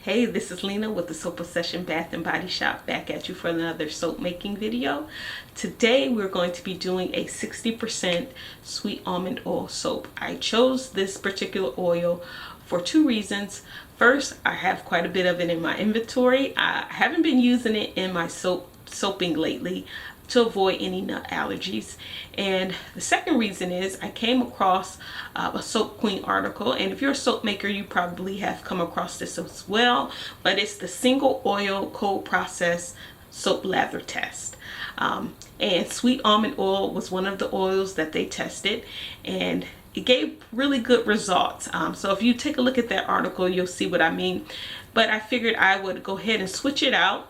Hey, this is Lena with the Soap Obsession Bath and Body Shop, back at you for another soap making video. Today we're going to be doing a 60% Sweet Almond Oil soap. I chose this particular oil for two reasons. First, I have quite a bit of it in my inventory. I haven't been using it in my soaping lately to avoid any nut allergies. And the second reason is I came across a Soap Queen article, and if you're a soap maker you probably have come across this as well, but it's the single oil cold process soap lather test. And Sweet Almond Oil was one of the oils that they tested, and it gave really good results. So if you take a look at that article, you'll see what I mean. But I figured I would go ahead and switch it out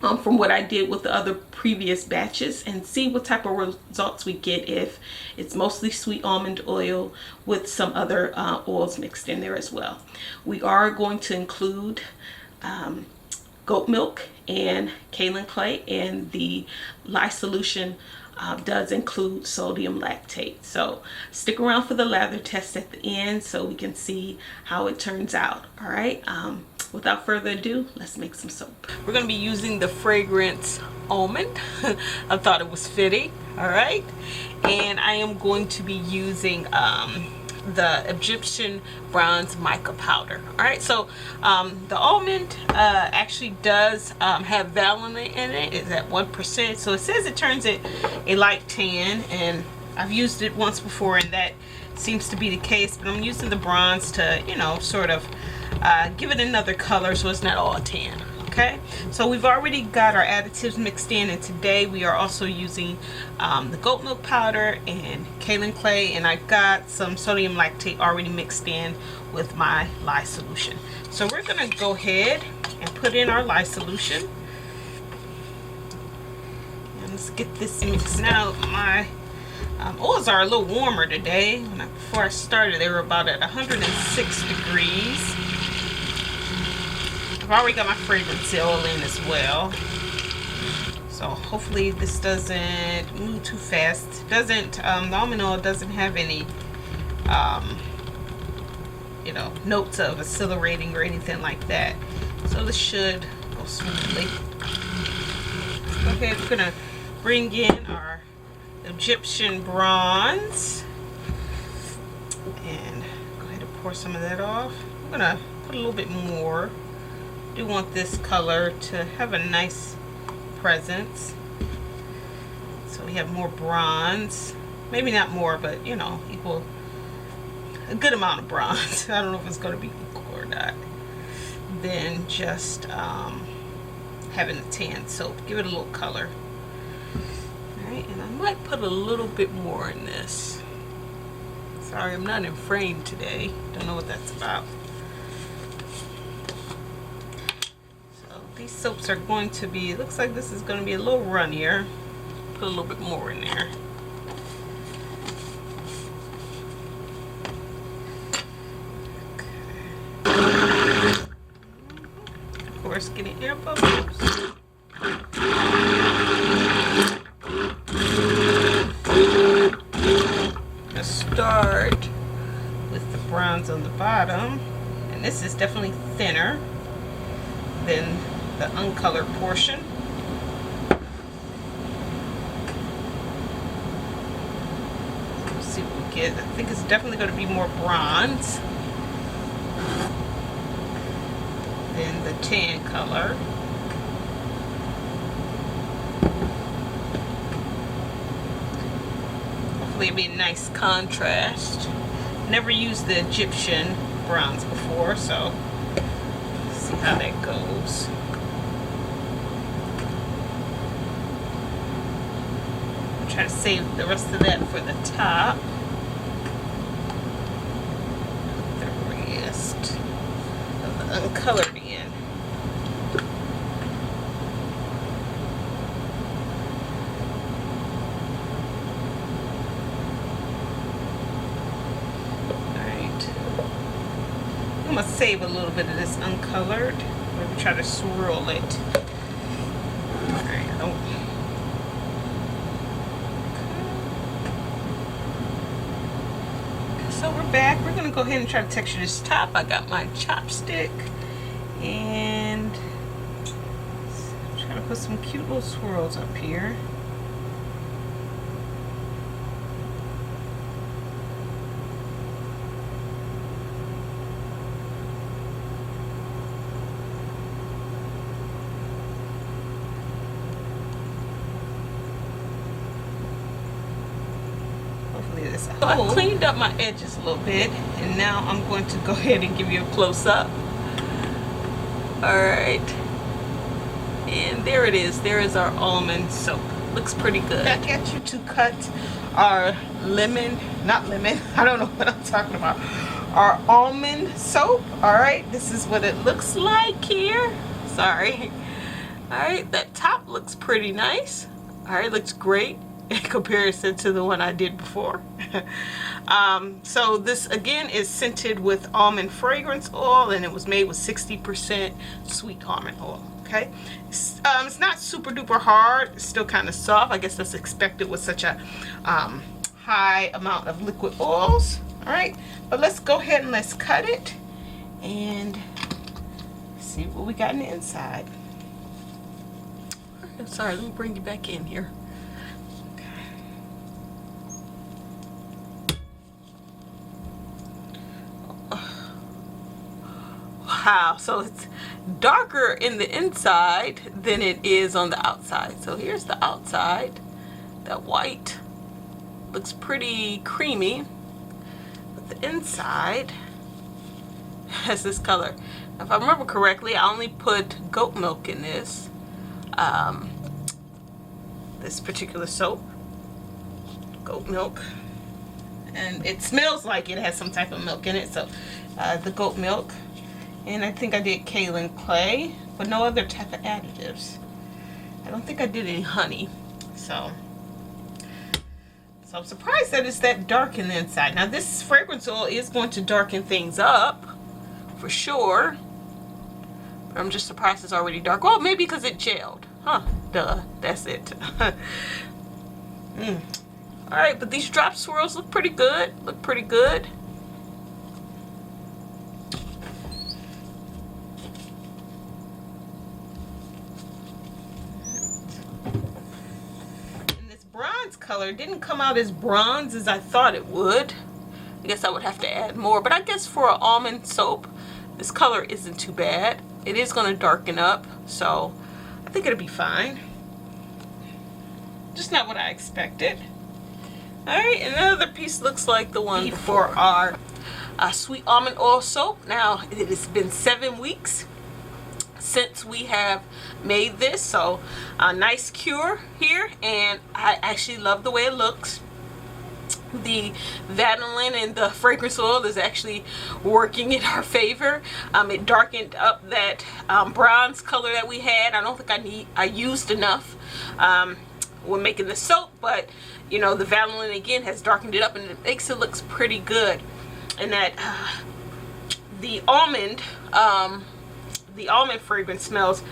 from what I did with the other previous batches and see what type of results we get if it's mostly sweet almond oil with some other oils mixed in there as well. We are going to include goat milk and kaolin clay, and the lye solution does include sodium lactate. So stick around for the lather test at the end so we can see how it turns out. All right, without further ado, let's make some soap. We're going to be using the fragrance almond. I thought it was fitting. All right, and I am going to be using the Egyptian bronze mica powder. All right, so the almond actually does have valine in it. It's at 1%, so it says it turns it a light tan, and I've used it once before and that seems to be the case, but I'm using the bronze to, you know, sort of give it another color so it's not all tan. Okay, so we've already got our additives mixed in, and today we are also using the goat milk powder and kaolin clay, and I got some sodium lactate already mixed in with my lye solution. So we're going to go ahead and put in our lye solution, and let's get this mixed. Now my oils are a little warmer today. Before I started they were about at 106 degrees. I've already got my fragrance oil in as well, so hopefully this doesn't move too fast. It doesn't, the almond oil doesn't have any you know, notes of accelerating or anything like that, so this should go smoothly. Okay, we're gonna bring in our Egyptian bronze and go ahead and pour some of that off. I'm gonna put a little bit more. I do want this color to have a nice presence, so we have more bronze, maybe not more, but you know, equal, a good amount of bronze. I don't know if it's going to be equal or not. Then just having a tan soap, give it a little color. Alright, and I might put a little bit more in this. Sorry, I'm not in frame today, don't know what that's about. These soaps are going to be, it looks like this is going to be a little runnier. Put a little bit more in there. Okay. Of course, getting air bubbles. Let's start with the bronze on the bottom, and this is definitely thinner than the uncolored portion. Let's see what we get. I think it's definitely going to be more bronze than the tan color. Hopefully it'll be a nice contrast. Never used the Egyptian bronze before, so let's see how that goes. Try to save the rest of that for the top. The rest of the uncolored in. Alright. I'm going to save a little bit of this uncolored. Maybe try to swirl it. Alright, I don't. So we're back. We're going to go ahead and try to texture this top. I got my chopstick, and put some cute little swirls up here. Hopefully this. So I cleaned up my edges a little bit, and now I'm going to go ahead and give you a close-up. Alright, and there it is. There is our almond soap. Looks pretty good. I got you to cut our not lemon, I don't know what I'm talking about, our almond soap. Alright, this is what it looks like here. Sorry. Alright, that top looks pretty nice. Alright, looks great in comparison to the one I did before. So this again is scented with almond fragrance oil, and it was made with 60% sweet almond oil. Okay, it's not super duper hard. It's still kind of soft. I guess that's expected with such a high amount of liquid oils. All right, but let's go ahead and let's cut it and see what we got in the inside. Sorry, let me bring you back in here. Wow, so it's darker in the inside than it is on the outside. So here's the outside. That white looks pretty creamy, but the inside has this color. If I remember correctly, I only put goat milk in this this particular soap. Goat milk, and it smells like it has some type of milk in it. So the goat milk. And I think I did kaolin clay, but no other type of additives. I don't think I did any honey. So I'm surprised that it's that dark in the inside. Now this fragrance oil is going to darken things up, for sure. But I'm just surprised it's already dark. Well, maybe because it gelled. Huh, duh, that's it. Alright, but these drop swirls look pretty good. Look pretty good. Color didn't come out as bronze as I thought it would. I guess I would have to add more, but I guess for an almond soap, this color isn't too bad. It is going to darken up, so I think it'll be fine. Just not what I expected. Alright, another piece looks like the one for our Sweet Almond Oil soap. Now, it has been 7 weeks since we have made this, so a nice cure here, and I actually love the way it looks. The vanillin and the fragrance oil is actually working in our favor. It darkened up that bronze color that we had. I don't think I used enough when making the soap, but you know, the vanillin again has darkened it up, and it makes it look pretty good. And that the almond fragrance smells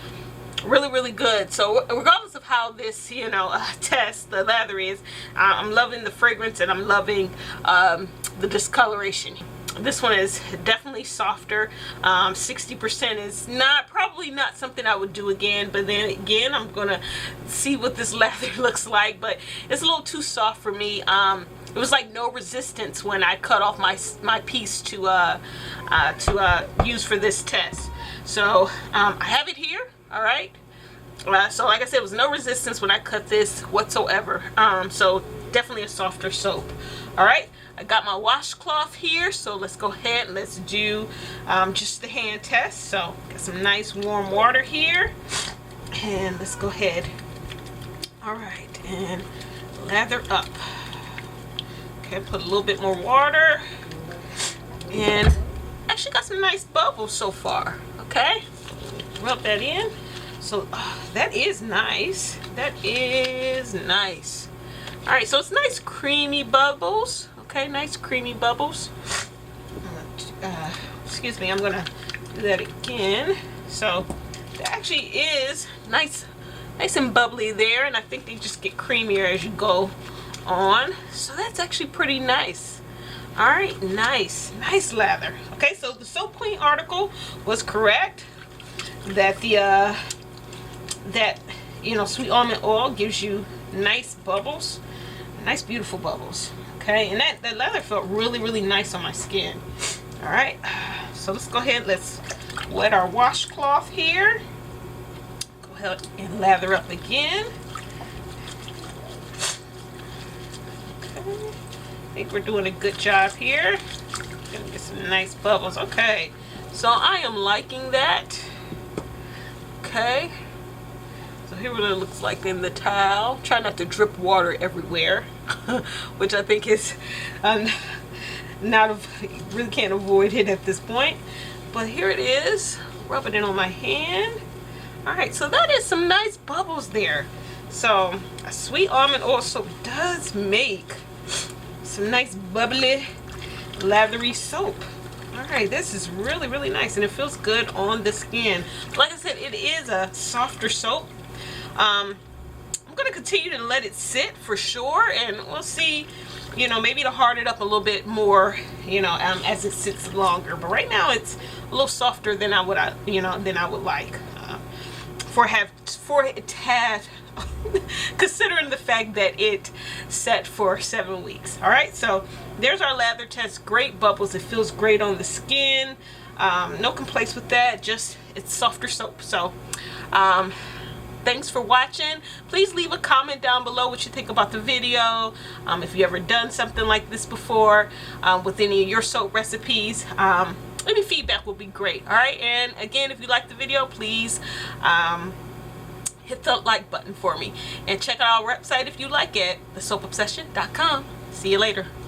really, really good. So regardless of how this, you know, test, the lather is, I'm loving the fragrance, and I'm loving the discoloration. This one is definitely softer. 60% is probably not something I would do again, but then again, I'm gonna see what this lather looks like, but it's a little too soft for me. It was like no resistance when I cut off my piece to use for this test. So I have it here. All right, so like I said, it was no resistance when I cut this whatsoever. So definitely a softer soap. All right, I got my washcloth here, so let's go ahead and let's do just the hand test. So got some nice warm water here, and let's go ahead. All right, and lather up. Okay, put a little bit more water, and actually got some nice bubbles so far. Okay, rub that in. So that is nice. That is nice. All right, so it's nice creamy bubbles. Okay, nice creamy bubbles. Excuse me, I'm gonna do that again. So that actually is nice and bubbly there, and I think they just get creamier as you go on. So that's actually pretty nice. All right, nice lather. Okay, so the Soap Queen article was correct that the that you know, sweet almond oil gives you nice bubbles, nice beautiful bubbles. Okay, and that leather felt really, really nice on my skin. All right, so let's go ahead, let's wet our washcloth here. Go ahead and lather up again. Okay, I think we're doing a good job here. Gonna get some nice bubbles. Okay, so I am liking that. Okay, so here what it looks like in the towel. Try not to drip water everywhere, which I think is really can't avoid it at this point. But here it is, rubbing it on my hand. All right, so that is some nice bubbles there. So a sweet almond oil soap does make some nice bubbly, lathery soap. All right, this is really, really nice, and it feels good on the skin. Like I said, it is a softer soap. I'm gonna continue to let it sit for sure, and we'll see, you know, maybe to harden it up a little bit more, you know, as it sits longer. But right now it's a little softer than I would like for it to have considering the fact that it set for 7 weeks. All right, so there's our lather test. Great bubbles. It feels great on the skin. No complaints with that. Just it's softer soap. So thanks for watching. Please leave a comment down below what you think about the video. If you ever done something like this before with any of your soap recipes, any feedback will be great. All right, and again, if you like the video, please hit the like button for me, and check out our website if you like it, thesoapobsession.com. See you later.